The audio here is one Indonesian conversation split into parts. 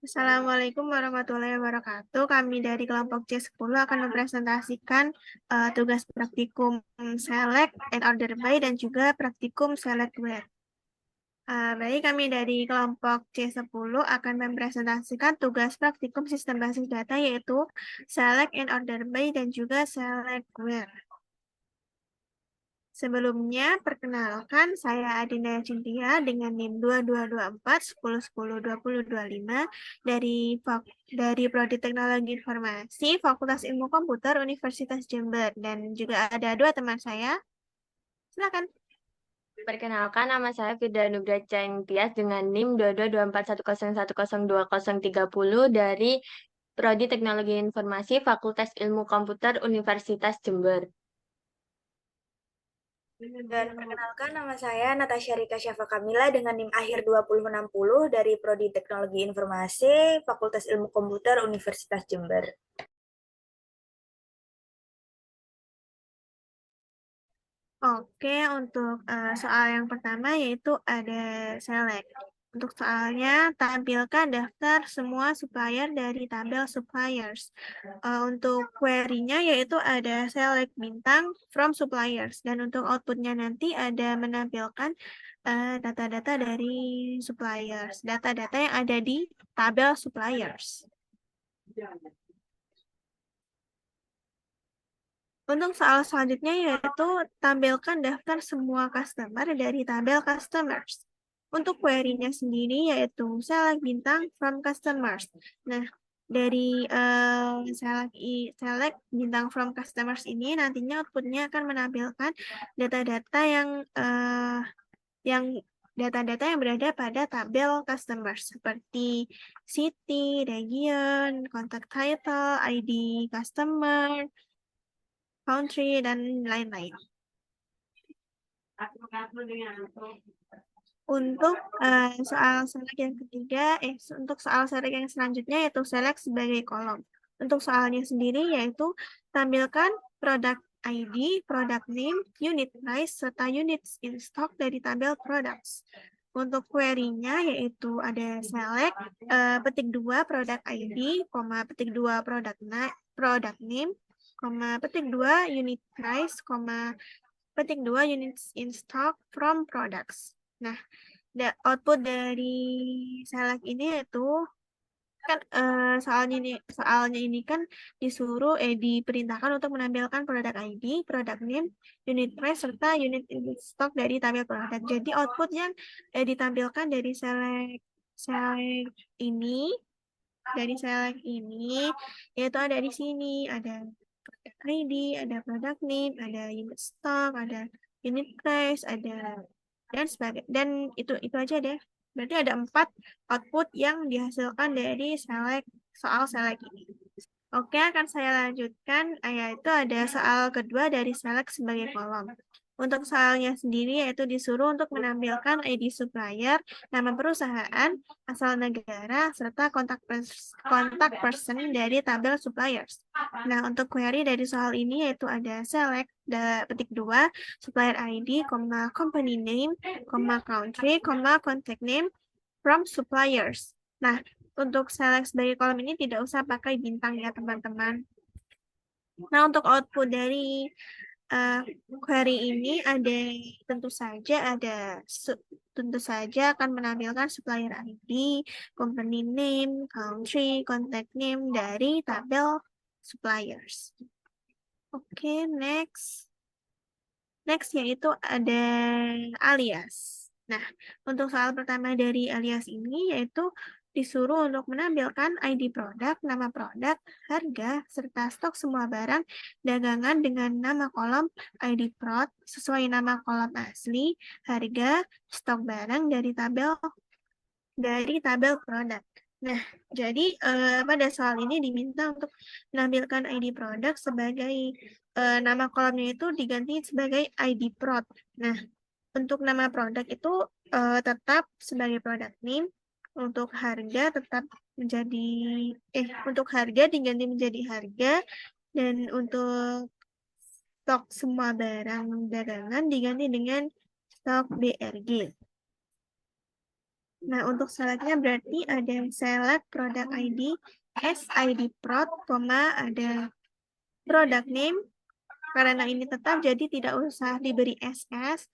Assalamualaikum warahmatullahi wabarakatuh. Kami dari kelompok C10 akan mempresentasikan tugas praktikum Select and Order By dan juga praktikum Select Where. Baik, kami dari kelompok C10 akan mempresentasikan tugas praktikum sistem basis data yaitu Select and Order By dan juga Select Where. Sebelumnya, perkenalkan saya Adinda Cintia dengan NIM 2224 1010 2025 dari Prodi Teknologi Informasi Fakultas Ilmu Komputer Universitas Jember, dan juga ada dua teman saya. Silakan. Perkenalkan, nama saya Firda Nubra Cheng Tias dengan NIM 222410102030 dari Prodi Teknologi Informasi Fakultas Ilmu Komputer Universitas Jember. Dan perkenalkan, nama saya Natasha Rika Syafa Kamila dengan NIM akhir 2060 dari Prodi Teknologi Informasi Fakultas Ilmu Komputer Universitas Jember. Oke, untuk soal yang pertama yaitu ada select. Untuk soalnya, tampilkan daftar semua supplier dari tabel suppliers. Untuk query-nya yaitu ada select bintang from suppliers. Dan untuk outputnya nanti ada menampilkan data-data dari suppliers. Data-data yang ada di tabel suppliers. Untuk soal selanjutnya yaitu tampilkan daftar semua customer dari tabel customers. Untuk query-nya sendiri yaitu select bintang from customers. Nah, dari select bintang from customers ini nantinya outputnya akan menampilkan data-data yang data-data yang berada pada tabel customers seperti city, region, contact title, ID customer, country, dan lain-lain. Untuk soal select yang ketiga, untuk soal select yang selanjutnya yaitu select sebagai kolom. Untuk soalnya sendiri yaitu tampilkan product ID, product name, unit price, serta units in stock dari tabel products. Untuk query-nya yaitu ada select, petik 2 product ID, petik 2 product name, petik 2 unit price, petik 2 units in stock from products. Nah, output dari select ini yaitu kan soalnya ini kan diperintahkan untuk menampilkan produk ID, product name, unit price, serta unit in stock dari tabel produk. Jadi output yang ditampilkan dari select ini yaitu ada di sini, ada product ID, ada product name, ada unit stock, ada unit price, ada dan itu aja deh. Berarti ada 4 output yang dihasilkan dari soal select ini. Oke, akan saya lanjutkan, yaitu ada soal kedua dari select sebagai kolom. Untuk soalnya sendiri yaitu disuruh untuk menampilkan ID supplier, nama perusahaan, asal negara, serta kontak person dari tabel suppliers. Nah, untuk query dari soal ini yaitu ada select, petik 2, supplier ID, company name, country, contact name from suppliers. Nah, untuk select sebagai kolom ini tidak usah pakai bintang ya teman-teman. Nah, untuk output dari query ini tentu saja akan menampilkan supplier ID, company name, country, contact name dari tabel suppliers. Oke, next. Next yaitu ada alias. Nah, untuk soal pertama dari alias ini yaitu disuruh untuk menampilkan ID produk, nama produk, harga, serta stok semua barang dagangan dengan nama kolom ID prod sesuai nama kolom asli, harga, stok barang dari tabel produk. Nah, jadi pada soal ini diminta untuk menampilkan ID produk sebagai nama kolomnya itu diganti sebagai ID prod. Nah, untuk nama produk itu tetap sebagai product name, untuk harga tetap menjadi untuk harga diganti menjadi harga, dan untuk stok semua barang dagangan diganti dengan stok BRG. Nah, untuk selectnya berarti ada select product ID, SID prod, ada product name, karena ini tetap jadi tidak usah diberi SS.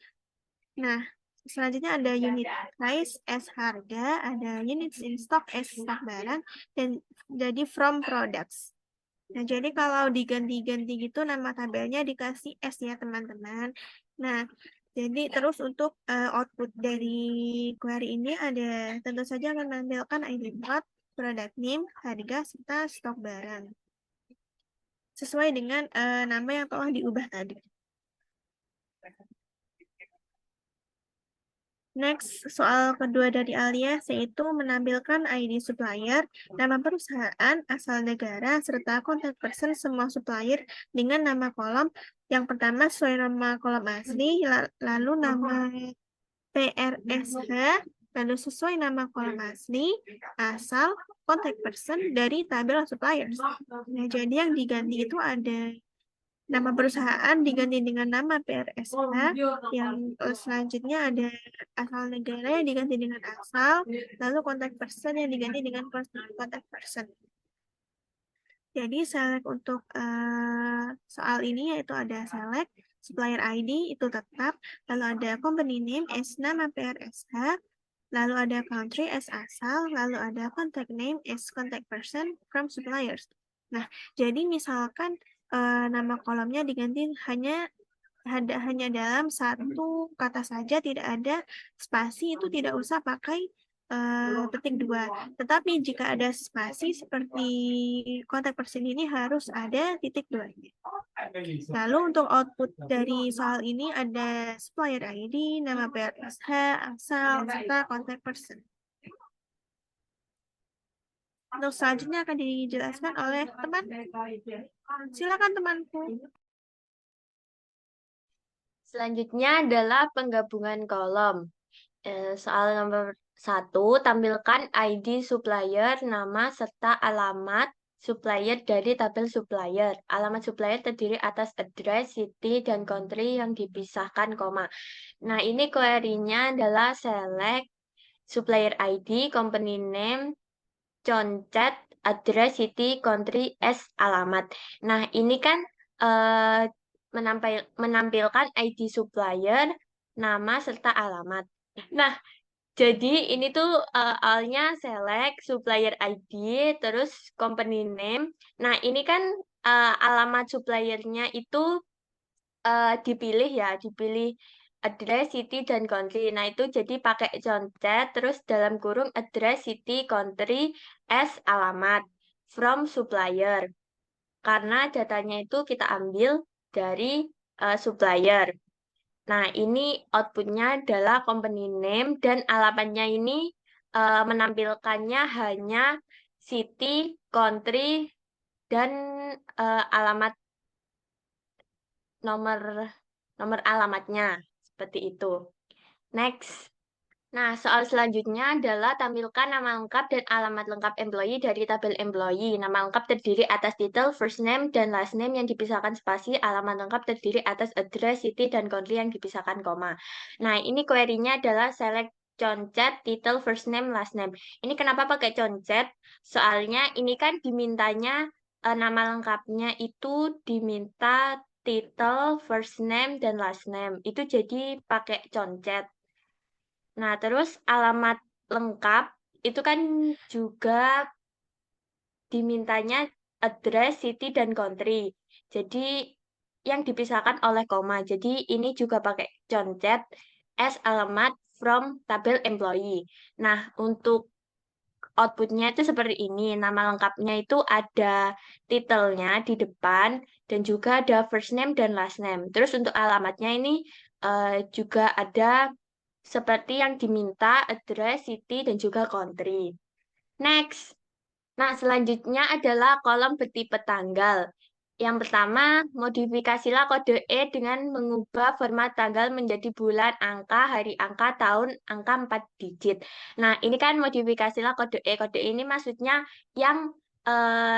Nah, selanjutnya ada unit price, S harga, ada units in stock, S stok barang, dan jadi from products. Nah, jadi kalau diganti-ganti gitu nama tabelnya dikasih S ya, teman-teman. Nah, jadi terus untuk output dari query ini ada tentu saja akan menampilkan ID prod, product name, harga, serta stok barang. Sesuai dengan nama yang telah diubah tadi. Next, soal kedua dari alias yaitu menampilkan ID supplier, nama perusahaan, asal negara, serta kontak person semua supplier dengan nama kolom. Yang pertama sesuai nama kolom asli, lalu nama PRSH, lalu sesuai nama kolom asli, asal, kontak person dari tabel suppliers. Nah, jadi yang diganti itu ada nama perusahaan diganti dengan nama PRSH, yang selanjutnya ada asal negara yang diganti dengan asal, lalu kontak person yang diganti dengan kontak person. Jadi select untuk soal ini yaitu ada select, supplier ID itu tetap, lalu ada company name as nama PRSH, lalu ada country as asal, lalu ada contact name as contact person from suppliers. Nah, jadi misalkan nama kolomnya diganti hanya dalam satu kata saja, tidak ada spasi, itu tidak usah pakai petik 2. Tetapi jika ada spasi seperti kontak person ini harus ada titik 2. Lalu untuk output dari soal ini ada supplier ID, nama PRSH, asal, serta kontak person. Untuk selanjutnya akan dijelaskan oleh teman. Silakan temanku. Selanjutnya adalah penggabungan kolom. Soal nomor 1, tampilkan ID supplier, nama, serta alamat supplier dari tabel supplier. Alamat supplier terdiri atas address, city, dan country yang dipisahkan koma. Nah, ini query-nya adalah select supplier ID, company name, concat, address, city, country, as alamat. Nah, ini kan menampilkan ID supplier, nama, serta alamat. Nah, jadi ini tuh awalnya select supplier ID, terus company name. Nah, ini kan alamat suppliernya itu dipilih ya, dipilih address, city, dan country. Nah, itu jadi pakai concat, terus dalam kurung address, city, country, as alamat from supplier. Karena datanya itu kita ambil dari supplier. Nah, ini outputnya adalah company name dan alamatnya ini menampilkannya hanya city, country, dan alamat nomor alamatnya seperti itu. Next. Nah, soal selanjutnya adalah tampilkan nama lengkap dan alamat lengkap employee dari tabel employee. Nama lengkap terdiri atas title, first name, dan last name yang dipisahkan spasi. Alamat lengkap terdiri atas address, city, dan country yang dipisahkan koma. Nah, ini query-nya adalah select concat, title, first name, last name. Ini kenapa pakai concat? Soalnya ini kan dimintanya nama lengkapnya itu diminta title, first name, dan last name. Itu jadi pakai concat. Nah, terus alamat lengkap itu kan juga dimintanya address, city, dan country. Jadi yang dipisahkan oleh koma. Jadi ini juga pakai concat as alamat from tabel employee. Nah, untuk outputnya itu seperti ini. Nama lengkapnya itu ada titelnya di depan dan juga ada first name dan last name. Terus untuk alamatnya ini juga ada seperti yang diminta address, city, dan juga country. Next. Nah, selanjutnya adalah kolom bertipe tanggal. Yang pertama, modifikasilah kode E dengan mengubah format tanggal menjadi bulan, angka, hari angka, tahun, angka 4 digit. Nah, ini kan modifikasilah kode E. Kode E ini maksudnya yang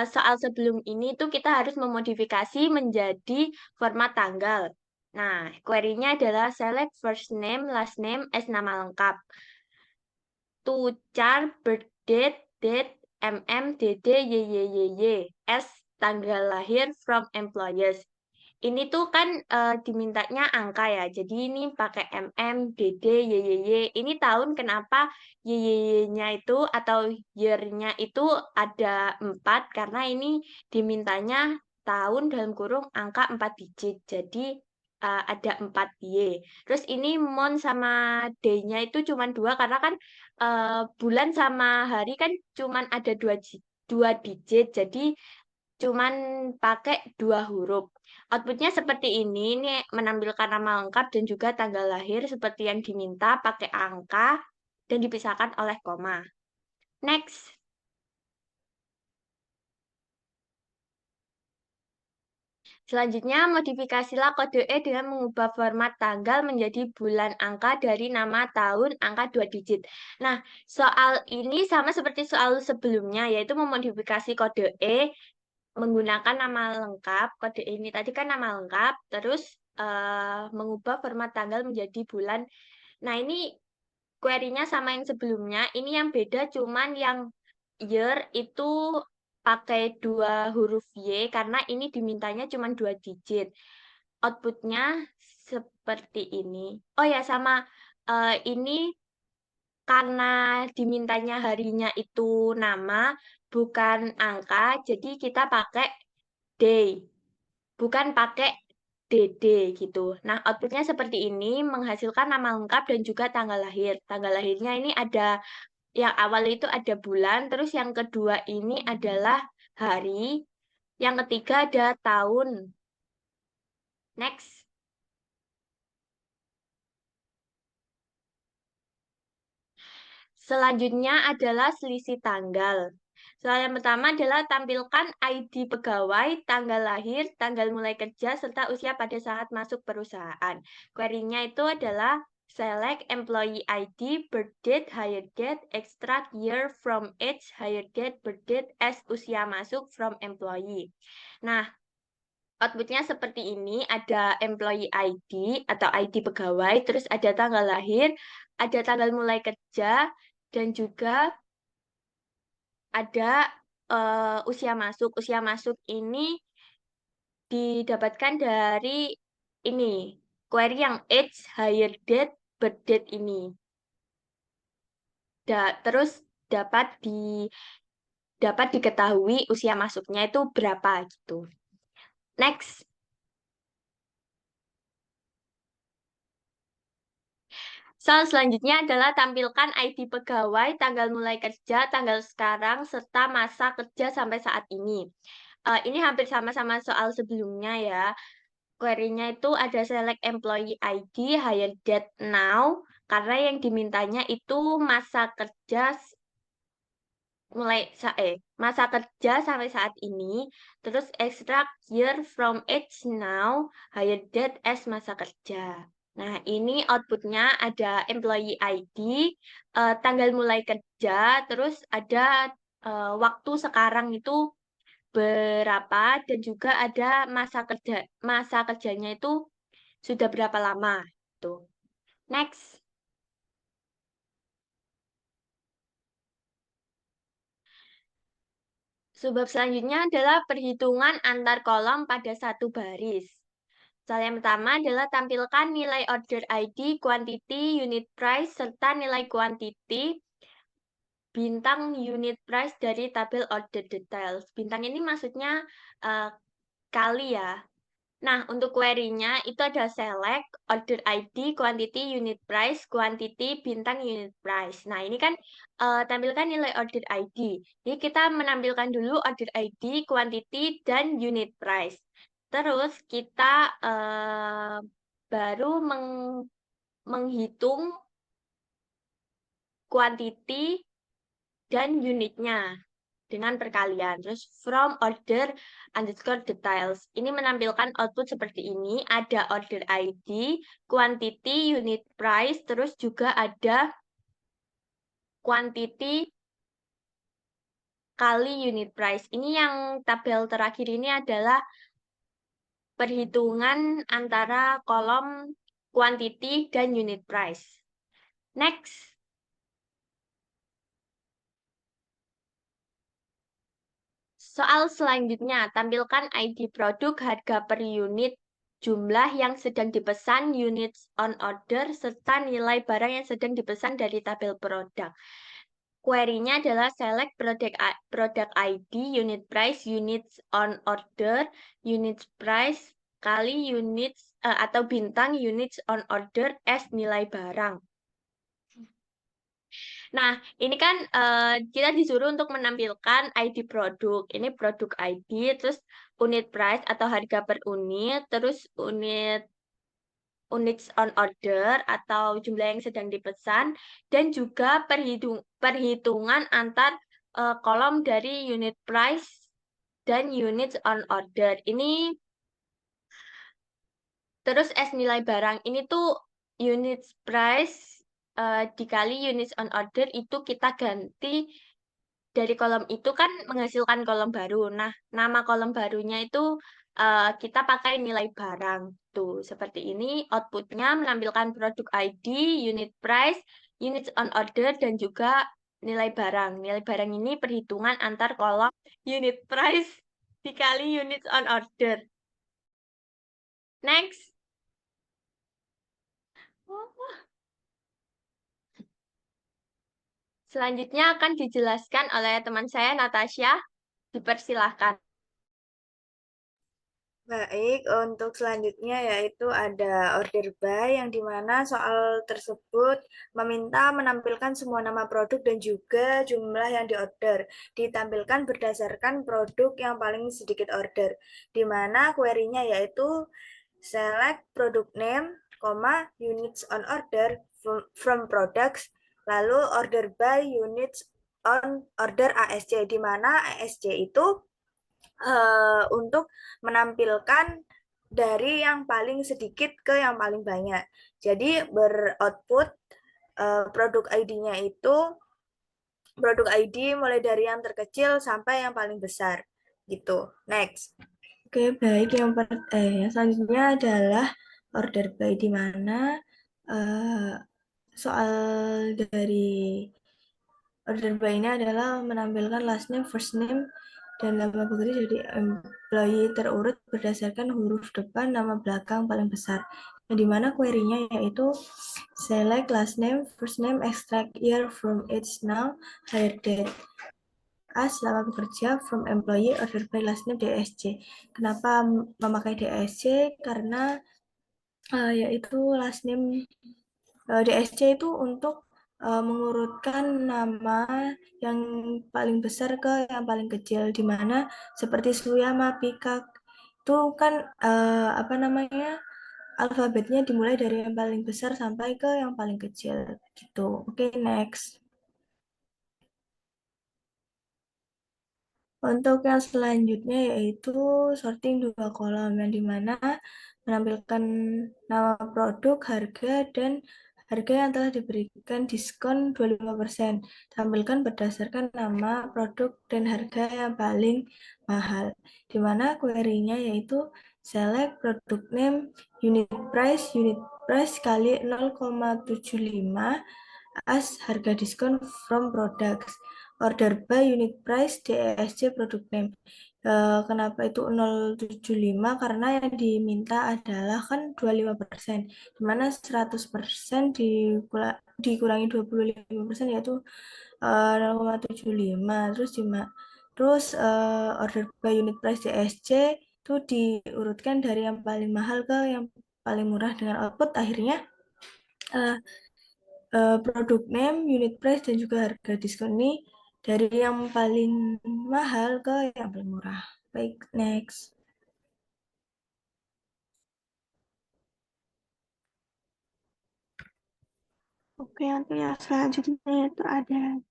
soal sebelum ini tuh kita harus memodifikasi menjadi format tanggal. Nah, query-nya adalah select first name, last name as nama lengkap. to char, birthdate, date, DD, S tanggal lahir from employers. Ini tuh kan dimintanya angka ya. Jadi ini pakai DD, Ini tahun kenapa nya itu atau year-nya itu ada 4 karena ini dimintanya tahun dalam kurung angka 4 digit. Jadi ada 4 Y. Terus ini month sama day-nya itu cuma 2 karena kan bulan sama hari kan cuma ada 2 digit. Jadi cuman pakai 2 huruf. Outputnya seperti ini menampilkan nama lengkap dan juga tanggal lahir seperti yang diminta pakai angka dan dipisahkan oleh koma. Next. Selanjutnya, modifikasilah kode E dengan mengubah format tanggal menjadi bulan angka dari nama tahun angka 2 digit. Nah, soal ini sama seperti soal sebelumnya, yaitu memodifikasi kode E menggunakan nama lengkap. Kode E ini tadi kan nama lengkap, terus mengubah format tanggal menjadi bulan. Nah, ini query-nya sama yang sebelumnya. Ini yang beda cuman yang year itu pakai 2 huruf Y karena ini dimintanya cuma 2 digit. Outputnya seperti ini. Oh ya, sama ini karena dimintanya harinya itu nama, bukan angka, jadi kita pakai day, bukan pakai DD gitu. Nah, outputnya seperti ini, menghasilkan nama lengkap dan juga tanggal lahir. Tanggal lahirnya ini ada, yang awal itu ada bulan, terus yang kedua ini adalah hari, yang ketiga ada tahun. Next. Selanjutnya adalah selisih tanggal. Soal yang pertama adalah tampilkan ID pegawai, tanggal lahir, tanggal mulai kerja, serta usia pada saat masuk perusahaan. Query-nya itu adalah select employee ID, birth date, hire date, extract year from age, hire date, birth date, as usia masuk from employee. Nah, outputnya seperti ini, ada employee ID atau ID pegawai, terus ada tanggal lahir, ada tanggal mulai kerja, dan juga ada usia masuk. Usia masuk ini didapatkan dari ini, query yang age, hire date, birth date ini. Terus dapat diketahui usia masuknya itu berapa gitu. Next. Soal selanjutnya adalah tampilkan ID pegawai, tanggal mulai kerja, tanggal sekarang, serta masa kerja sampai saat ini. Ini hampir sama-sama soal sebelumnya ya. Query-nya itu ada select employee ID, hire date now, karena yang dimintanya itu masa kerja masa kerja sampai saat ini, terus extract year from age now, hire date as masa kerja. Nah, ini outputnya ada employee ID, tanggal mulai kerja, terus ada waktu sekarang itu berapa, dan juga ada masa kerjanya itu sudah berapa lama. Tuh. Next. Sebab selanjutnya adalah perhitungan antar kolom pada satu baris. Soal yang pertama adalah tampilkan nilai order ID, quantity, unit price, serta nilai quantity, bintang unit price dari tabel order details. Bintang ini maksudnya kali ya. Nah, untuk query-nya itu ada select, order ID, quantity, unit price, quantity, bintang, unit price. Nah, ini kan tampilkan nilai order ID. Jadi, kita menampilkan dulu order ID, quantity, dan unit price. Terus, kita baru menghitung quantity dan unitnya dengan perkalian. Terus from order underscore details. Ini menampilkan output seperti ini. Ada order ID, quantity, unit price, terus juga ada quantity kali unit price. Ini yang tabel terakhir ini adalah perhitungan antara kolom quantity dan unit price. Next. Soal selanjutnya, tampilkan ID produk, harga per unit, jumlah yang sedang dipesan, units on order, serta nilai barang yang sedang dipesan dari tabel produk. Query-nya adalah select product ID, unit price, units on order, units price, kali units atau bintang units on order as nilai barang. Nah, ini kan kita disuruh untuk menampilkan ID produk. Ini produk ID, terus unit price atau harga per unit, terus units on order atau jumlah yang sedang dipesan, dan juga perhitungan antar kolom dari unit price dan units on order. Ini terus as nilai barang. Ini tuh units price dikali units on order itu kita ganti dari kolom itu kan menghasilkan kolom baru. Nah, nama kolom barunya itu kita pakai nilai barang. Tuh, seperti ini outputnya menampilkan produk ID, unit price, units on order, dan juga nilai barang. Nilai barang ini perhitungan antar kolom unit price dikali units on order. Next. Selanjutnya akan dijelaskan oleh teman saya, Natasha. Dipersilahkan. Baik, untuk selanjutnya yaitu ada order by yang dimana soal tersebut meminta menampilkan semua nama produk dan juga jumlah yang diorder. Ditampilkan berdasarkan produk yang paling sedikit order. Dimana query-nya yaitu select product name, units on order from products, lalu order by units on order ASC, dimana ASC itu untuk menampilkan dari yang paling sedikit ke yang paling banyak. Jadi beroutput produk ID-nya itu produk ID mulai dari yang terkecil sampai yang paling besar gitu. Next. Oke, baik. Yang selanjutnya adalah order by, di mana soal dari order by ini adalah menampilkan last name, first name, dan nama bekerja dari employee terurut berdasarkan huruf depan nama belakang paling besar. Yang dimana query-nya yaitu select last name, first name, extract year from age now, hire date. As lama bekerja from employee, order by last name DSC. Kenapa memakai DSC? Karena yaitu last name DSC itu untuk mengurutkan nama yang paling besar ke yang paling kecil, di mana seperti Suyama, Pikak itu kan apa namanya, alfabetnya dimulai dari yang paling besar sampai ke yang paling kecil gitu. Oke, next. Untuk yang selanjutnya yaitu sorting dua kolom, yang dimana menampilkan nama produk, harga, dan harga yang telah diberikan diskon 25%. Tampilkan berdasarkan nama produk dan harga yang paling mahal. Dimana query-nya yaitu select product name, unit price kali 0,75 as harga diskon from products. Order by unit price DSC product name. Kenapa itu 0,75? Karena yang diminta adalah kan 25%, dimana 100% dikurangi 25% yaitu 0,75. Terus order by unit price DSC itu diurutkan dari yang paling mahal ke yang paling murah, dengan output akhirnya produk name, unit price, dan juga harga diskon ini dari yang paling mahal ke yang paling murah. Baik, next. Oke, untuk yang selanjutnya itu ada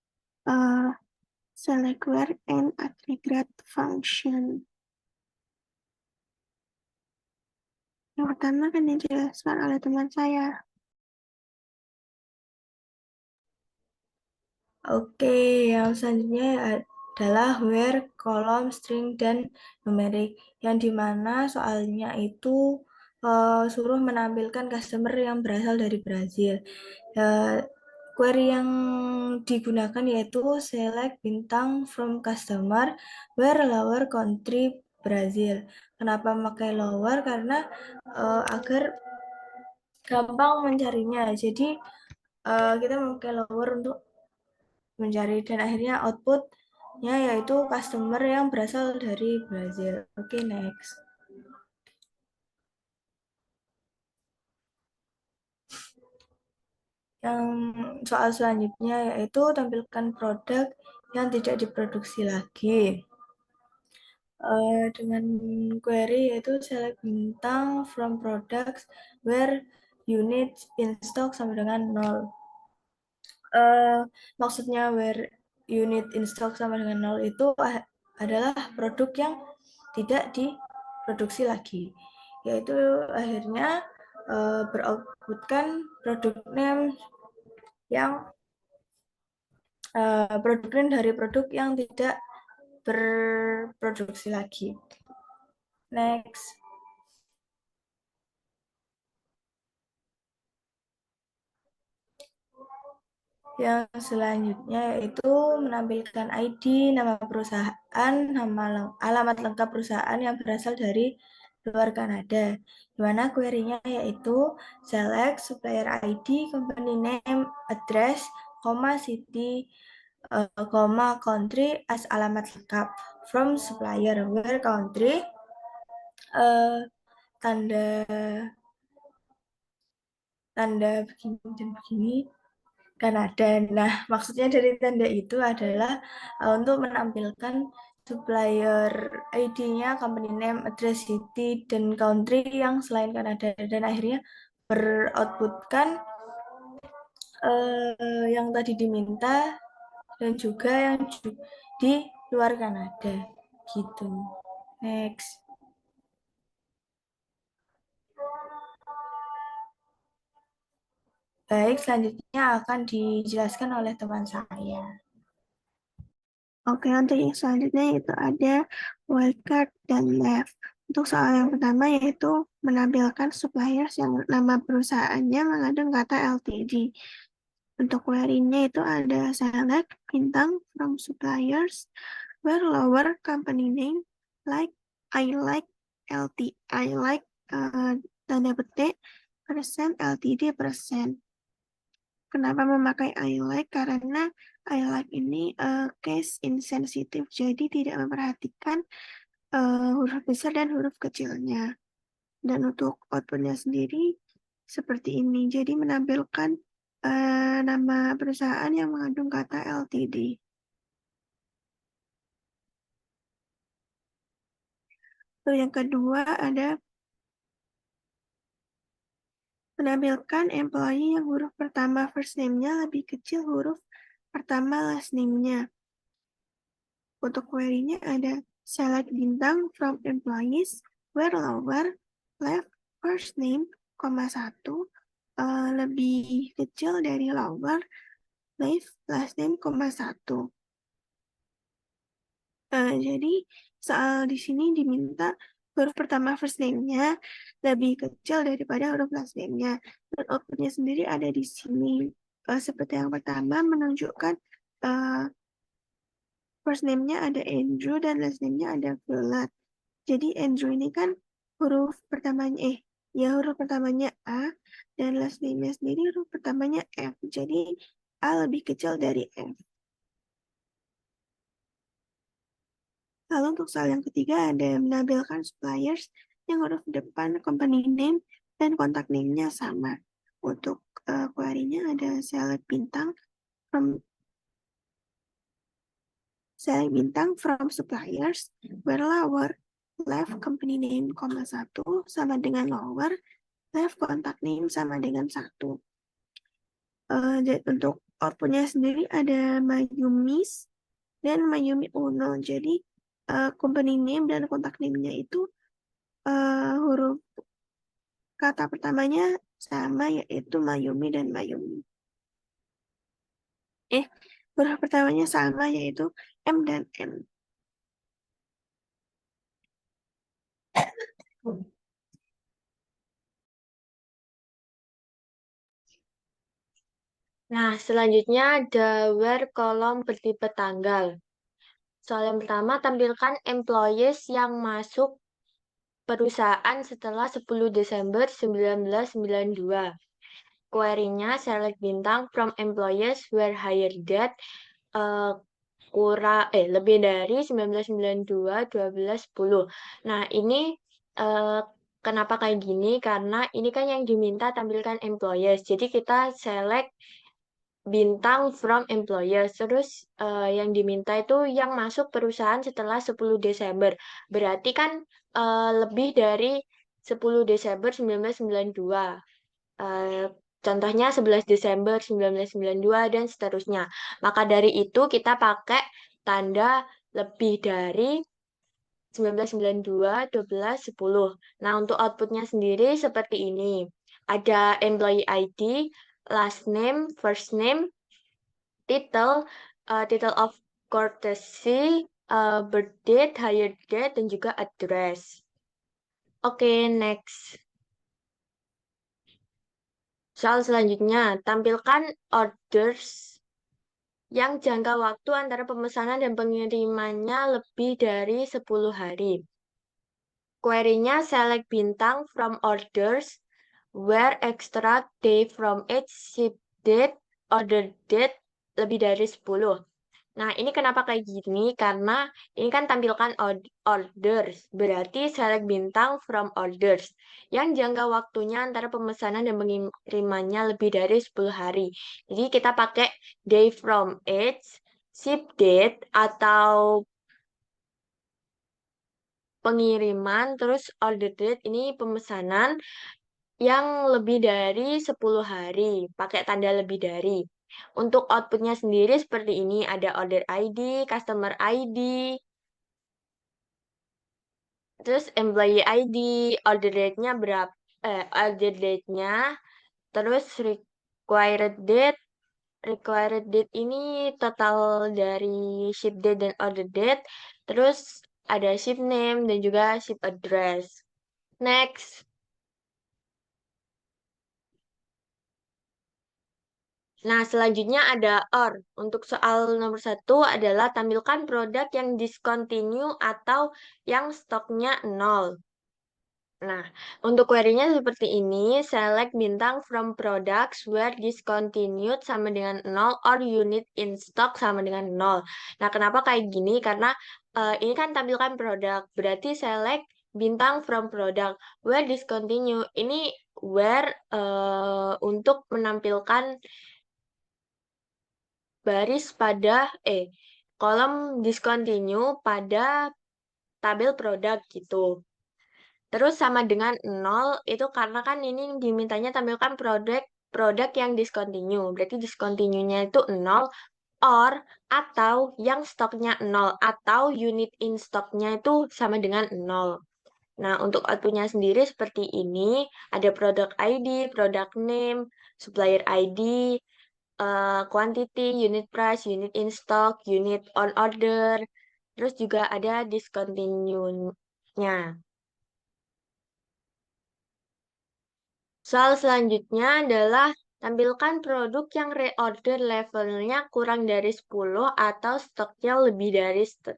select where and aggregate function. Yang pertama kan yang dijelaskan oleh teman saya. Oke, yang selanjutnya adalah where, kolom, string, dan numerik. Yang dimana soalnya itu suruh menampilkan customer yang berasal dari Brazil. Query yang digunakan yaitu select bintang from customer where lower country Brazil. Kenapa pakai lower? Karena agar gampang mencarinya. Jadi kita memakai lower untuk mencari dan akhirnya outputnya yaitu customer yang berasal dari Brazil. Oke, next. Yang soal selanjutnya yaitu tampilkan produk yang tidak diproduksi lagi. Dengan query yaitu select bintang from products where units in stock sama dengan 0. Maksudnya where unit in stock sama dengan 0 itu adalah produk yang tidak diproduksi lagi. Yaitu akhirnya beroutputkan produk name yang produk name dari produk yang tidak berproduksi lagi. Next. Yang selanjutnya yaitu menampilkan ID, nama perusahaan, alamat lengkap perusahaan yang berasal dari luar Kanada. Di mana query-nya yaitu select supplier ID, company name, address, city, country as alamat lengkap from supplier where country tanda begini dan begini Kanada. Nah, maksudnya dari tanda itu adalah untuk menampilkan supplier ID-nya, company name, address, city, dan country yang selain Kanada. Dan akhirnya beroutputkan yang tadi diminta dan juga yang di luar Kanada. Gitu. Next. Baik, selanjutnya akan dijelaskan oleh teman saya. Oke, untuk yang selanjutnya itu ada wildcard dan left. Untuk soal yang pertama yaitu menampilkan suppliers yang nama perusahaannya mengandung kata LTD. Untuk query-nya itu ada select bintang from suppliers where lower company name like I like I like tanda petik persen LTD persen. Kenapa memakai I like? Karena I like ini case insensitive, jadi tidak memperhatikan huruf besar dan huruf kecilnya. Dan untuk outputnya sendiri seperti ini, jadi menampilkan nama perusahaan yang mengandung kata LTD. Lalu yang kedua ada menampilkan employee yang huruf pertama first name-nya lebih kecil huruf pertama last name-nya. Untuk query-nya ada select bintang from employees where lower left first name, 1, lebih kecil dari lower left last name, 1. Jadi soal di sini diminta huruf pertama first name-nya lebih kecil daripada huruf last name-nya. Dan output-nya sendiri ada di sini. Seperti yang pertama menunjukkan first name-nya ada Andrew dan last name-nya ada Violet. Jadi Andrew ini kan huruf pertamanya huruf pertamanya A dan last name-nya sendiri huruf pertamanya F. Jadi A lebih kecil dari F. Lalu untuk soal yang ketiga ada menampilkan suppliers yang huruf depan company name dan kontak name-nya sama. Untuk query-nya ada select bintang from suppliers where lower left company name, 1 sama dengan lower left contact name sama dengan 1. Untuk outputnya sendiri ada Mayumis dan Mayumi Uno. Jadi company name dan kontak name-nya itu huruf kata pertamanya sama yaitu Mayumi dan Mayumi. Huruf pertamanya sama yaitu M dan N. Nah, selanjutnya ada where kolom bertipe tanggal. Soal yang pertama, tampilkan employees yang masuk perusahaan setelah 10 Desember 1992. Query-nya select bintang from employees were hired that lebih dari 1992 12 10. Nah, ini eh, kenapa kayak gini? Karena ini kan yang diminta tampilkan employees. Jadi kita select bintang from employers. Terus yang diminta itu yang masuk perusahaan setelah 10 Desember. Berarti kan lebih dari 10 Desember 1992. Eh, contohnya 11 Desember 1992 dan seterusnya. Maka dari itu kita pakai tanda lebih dari 1992, 12, 10. Nah, untuk outputnya sendiri seperti ini. Ada employee ID, last name, first name, title, title of courtesy, birth date, hire date, dan juga address. Oke, next. Soal selanjutnya, tampilkan orders yang jangka waktu antara pemesanan dan pengirimannya lebih dari 10 hari. Query-nya select bintang from orders where extract day from each ship date, order date lebih dari 10. Nah, ini kenapa kayak gini? Karena ini kan tampilkan orders. Berarti select bintang from orders. Yang jangka waktunya antara pemesanan dan pengirimannya lebih dari 10 hari. Jadi kita pakai day from age, ship date, atau pengiriman, terus order date ini pemesanan yang lebih dari 10 hari. Pakai tanda lebih dari. Untuk outputnya sendiri seperti ini, ada order ID, customer ID, terus employee ID, order date-nya berapa, order date-nya, terus required date ini total dari ship date dan order date, terus ada ship name dan juga ship address. Next. Nah, selanjutnya ada OR. Untuk soal nomor 1 adalah tampilkan produk yang discontinue atau yang stoknya 0. Nah, untuk query-nya seperti ini, select bintang from products where discontinued sama dengan 0 or unit in stock sama dengan 0. Nah, kenapa kayak gini? Karena ini kan tampilkan produk, berarti select bintang from product where discontinue. Ini where untuk menampilkan baris pada kolom discontinue pada tabel produk gitu. Terus sama dengan 0 itu karena kan ini dimintanya tampilkan produk yang discontinue. Berarti discontinue-nya itu 0 or atau yang stoknya 0 atau unit in stoknya itu sama dengan 0. Nah, untuk outputnya sendiri seperti ini, ada product ID, product name, supplier ID, quantity, unit price, unit in stock, unit on order, terus juga ada discontinue-nya. Soal selanjutnya adalah tampilkan produk yang reorder levelnya kurang dari 10 atau stoknya lebih dari 100.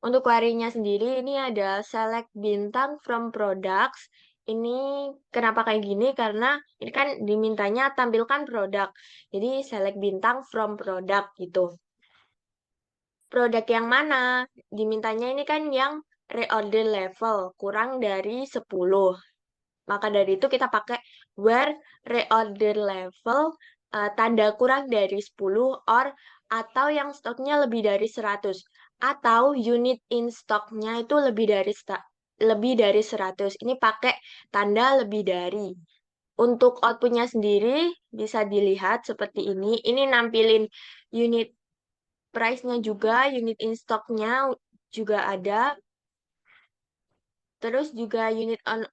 Untuk query-nya sendiri ini ada select bintang from products. Ini kenapa kayak gini? Karena ini kan dimintanya tampilkan produk. Jadi select bintang from product gitu. Produk yang mana? Dimintanya ini kan yang reorder level kurang dari 10. Maka dari itu kita pakai where reorder level tanda kurang dari 10 or atau yang stoknya lebih dari 100 atau unit in stoknya itu lebih dari 100. Ini pakai tanda lebih dari. Untuk outputnya sendiri bisa dilihat seperti ini. Ini nampilin unit price-nya juga, unit in stoknya juga ada. Terus juga unit on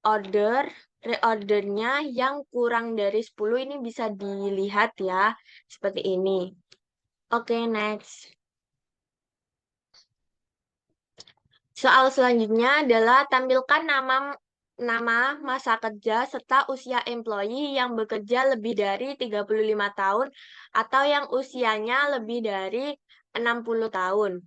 order, reordernya yang kurang dari 10 ini bisa dilihat ya, seperti ini. Oke, next. Soal selanjutnya adalah tampilkan nama nama, masa kerja, serta usia employee yang bekerja lebih dari 35 tahun atau yang usianya lebih dari 60 tahun.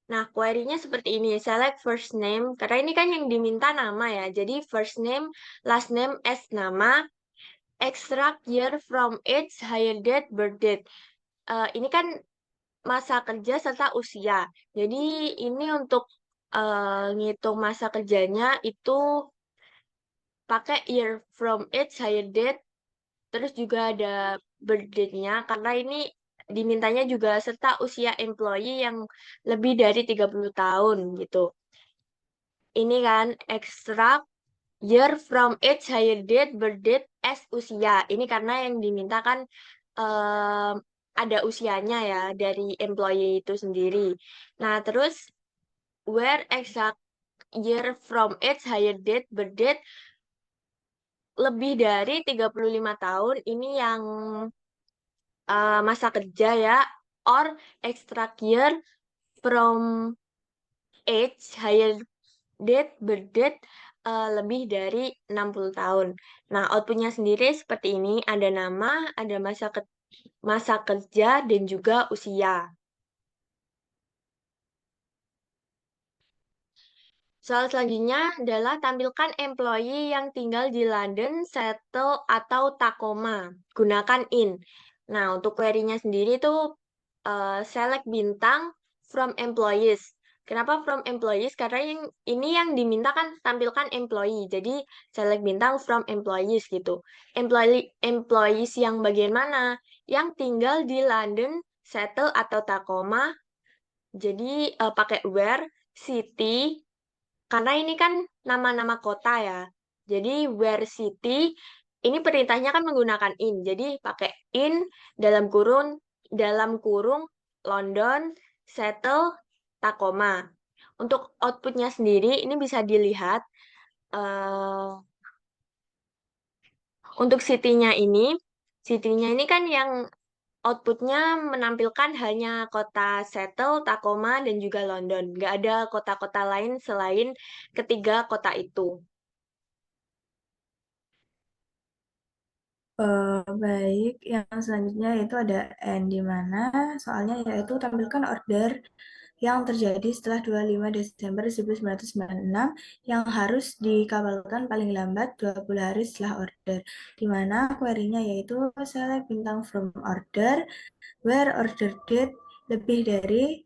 Nah, query-nya seperti ini. Select first name, karena ini kan yang diminta nama ya. Jadi first name, last name as nama, extract year from age, hire date, birth date. Ini kan masa kerja serta usia. Jadi ini untuk ngitung masa kerjanya itu pakai year from age, hire date, terus juga ada birth date-nya, karena ini dimintanya juga serta usia employee yang lebih dari 30 tahun gitu. Ini kan extract year from age, hire date, birth date, as usia. Ini karena yang diminta kan em, ada usianya ya dari employee itu sendiri. Nah, terus where exact year from age, hire date, birth date lebih dari 35 tahun ini yang masa kerja ya, or extract year from age, hire date, birth date lebih dari 60 tahun. Nah, outputnya sendiri seperti ini, ada nama, ada masa kerja, dan juga usia. Soal selanjutnya adalah tampilkan employee yang tinggal di London, Seattle, atau Tacoma. Gunakan in. Nah, untuk query-nya sendiri itu select bintang from employees. Kenapa from employees? Karena ini yang diminta kan tampilkan employee. Jadi select bintang from employees gitu. Employees yang bagian mana? Yang tinggal di London, Seattle, atau Tacoma. Jadi pakai where, city, karena ini kan nama-nama kota ya. Jadi where city ini perintahnya kan menggunakan in. Jadi pakai in dalam kurung London, Seattle, Tacoma. Untuk outputnya sendiri ini bisa dilihat eh, untuk city-nya ini kan yang outputnya menampilkan hanya kota Seattle, Tacoma, dan juga London. Nggak ada kota-kota lain selain ketiga kota itu. Baik, yang selanjutnya itu ada N, di mana soalnya yaitu tampilkan order yang terjadi setelah 25 Desember 1996 yang harus dikabulkan paling lambat 20 hari setelah order, di mana query-nya yaitu select bintang from order where order date lebih dari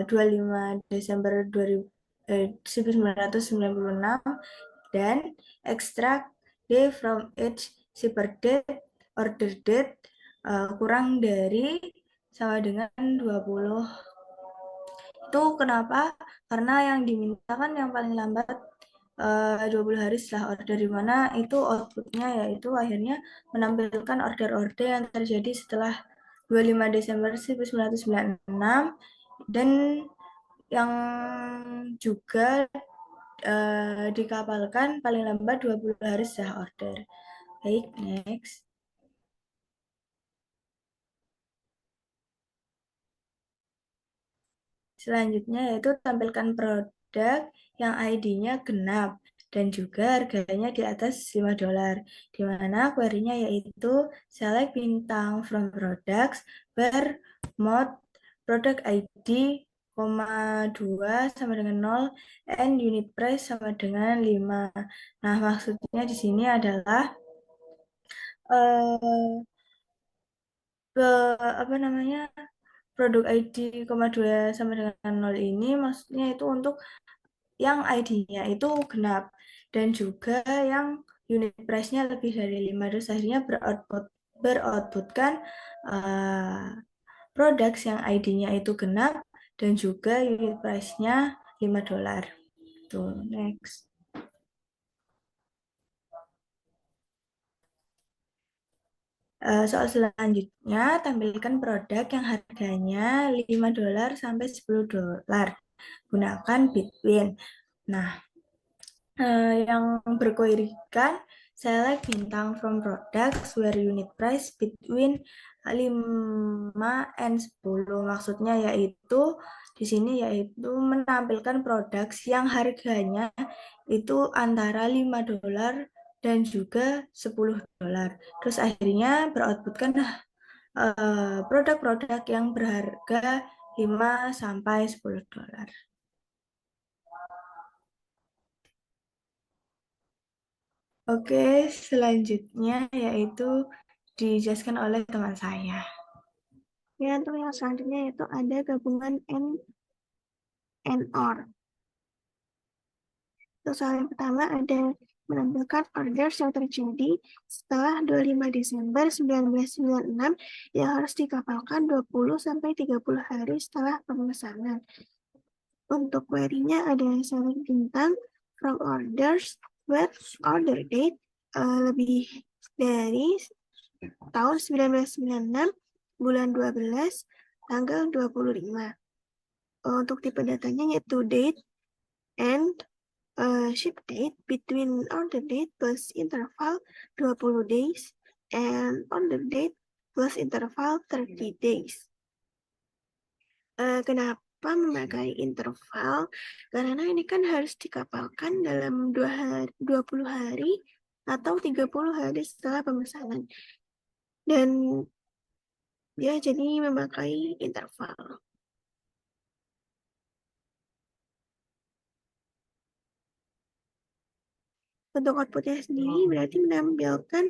25 Desember 1996 dan extract day from each shipper date order date kurang dari sama dengan 20. Itu kenapa? Karena yang diminta kan yang paling lambat 20 hari setelah order, di mana itu outputnya yaitu akhirnya menampilkan order-order yang terjadi setelah 25 Desember 1996 dan yang juga dikapalkan paling lambat 20 hari setelah order. Baik, next. Selanjutnya yaitu tampilkan produk yang ID-nya genap dan juga harganya di atas $5, di mana query-nya yaitu select bintang from products where mode product ID, 2 sama dengan 0 and unit price sama dengan 5. Nah, maksudnya di sini adalah eh, apa namanya, produk ID, 2 sama dengan 0 ini maksudnya itu untuk yang ID-nya itu genap dan juga yang unit price-nya lebih dari 5, terus akhirnya beroutputkan produk yang ID-nya itu genap dan juga unit price-nya $5. Tuh, next. Soal selanjutnya, tampilkan produk yang harganya $5 sampai $10. Gunakan Bitwin. Nah, yang berkoirikan Select bintang from products where unit price between 5 and 10. Maksudnya yaitu di sini yaitu menampilkan produk yang harganya itu antara $5 dan juga $10. Terus akhirnya beroutputkan produk-produk yang berharga 5 sampai $10. Oke, selanjutnya yaitu dijelaskan oleh teman saya. Ya, untuk yang selanjutnya yaitu ada gabungan and or. Untuk soal yang pertama ada menampilkan orders yang terjadi setelah 25 Desember 1996 yang harus dikapalkan 20 sampai 30 hari setelah pemesanan. Untuk query-nya ada select bintang from orders where order date lebih dari tahun 1996 bulan 12 tanggal 25. Untuk tipe datanya yaitu date and ship date between order date plus interval 20 days and order date plus interval 30 days. Kenapa memakai interval? Karena ini kan harus dikapalkan dalam 20 hari atau 30 hari setelah pemesanan. Dan dia jadi memakai interval. Untuk outputnya sendiri berarti menampilkan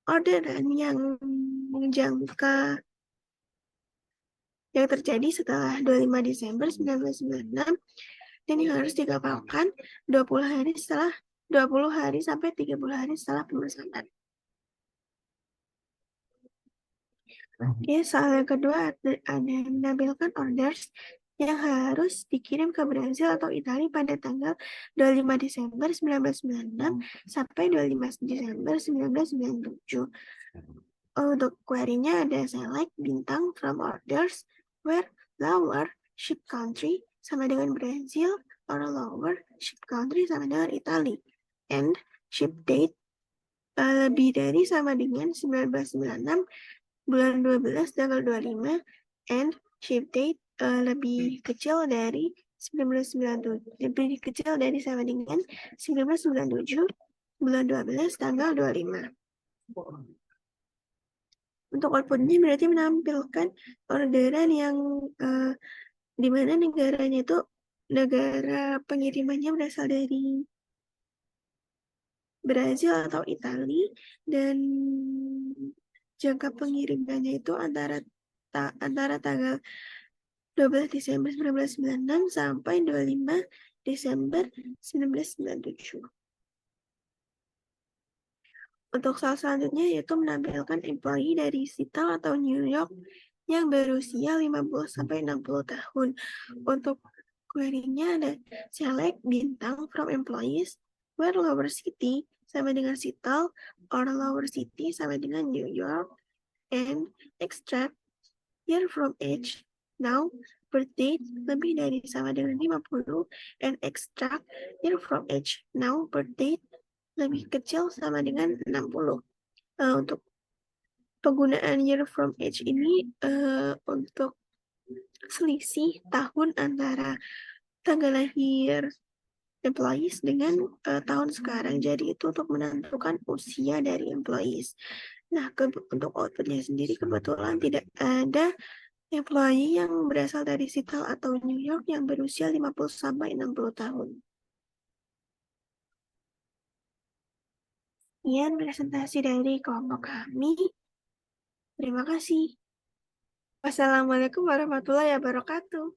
orderan yang jangka yang terjadi setelah 25 Desember 1996 dan yang harus dikapalkan 20 hari sampai 30 hari setelah pemesanan. Oke, soal yang kedua ada menampilkan orders yang harus dikirim ke Brazil atau Italia pada tanggal 25 Desember 1996 sampai 25 Desember 1997. Untuk query-nya ada select bintang from orders where lower ship country sama dengan Brazil or lower ship country sama dengan Italy and ship date lebih dari sama dengan 1996 bulan 12 tanggal 25 and ship date lebih kecil dari 1997 lebih kecil dari sama dengan 1997 bulan 12 tanggal 25. Untuk outputnya berarti menampilkan orderan yang di mana negaranya itu negara pengirimannya berasal dari Brazil atau Italia dan jangka pengirimannya itu antara tanggal 12 Desember 1996 sampai 25 Desember 1997. Untuk soal selanjutnya yaitu menampilkan employee dari Seattle atau New York yang berusia 50 sampai 60 tahun. Untuk query-nya ada select bintang from employees where lower city sama dengan Seattle or lower city sama dengan New York and extract year from age now birth date lebih dari sama dengan 50 and extract year from age now birth date lebih kecil sama dengan 60. Untuk penggunaan year from age ini untuk selisih tahun antara tanggal lahir employees dengan tahun sekarang. Jadi itu untuk menentukan usia dari employees. Nah, untuk outputnya sendiri kebetulan tidak ada employee yang berasal dari Seattle atau New York yang berusia 50 sampai 60 tahun. Sekian presentasi dari kelompok kami. Terima kasih. Wassalamualaikum warahmatullahi wabarakatuh.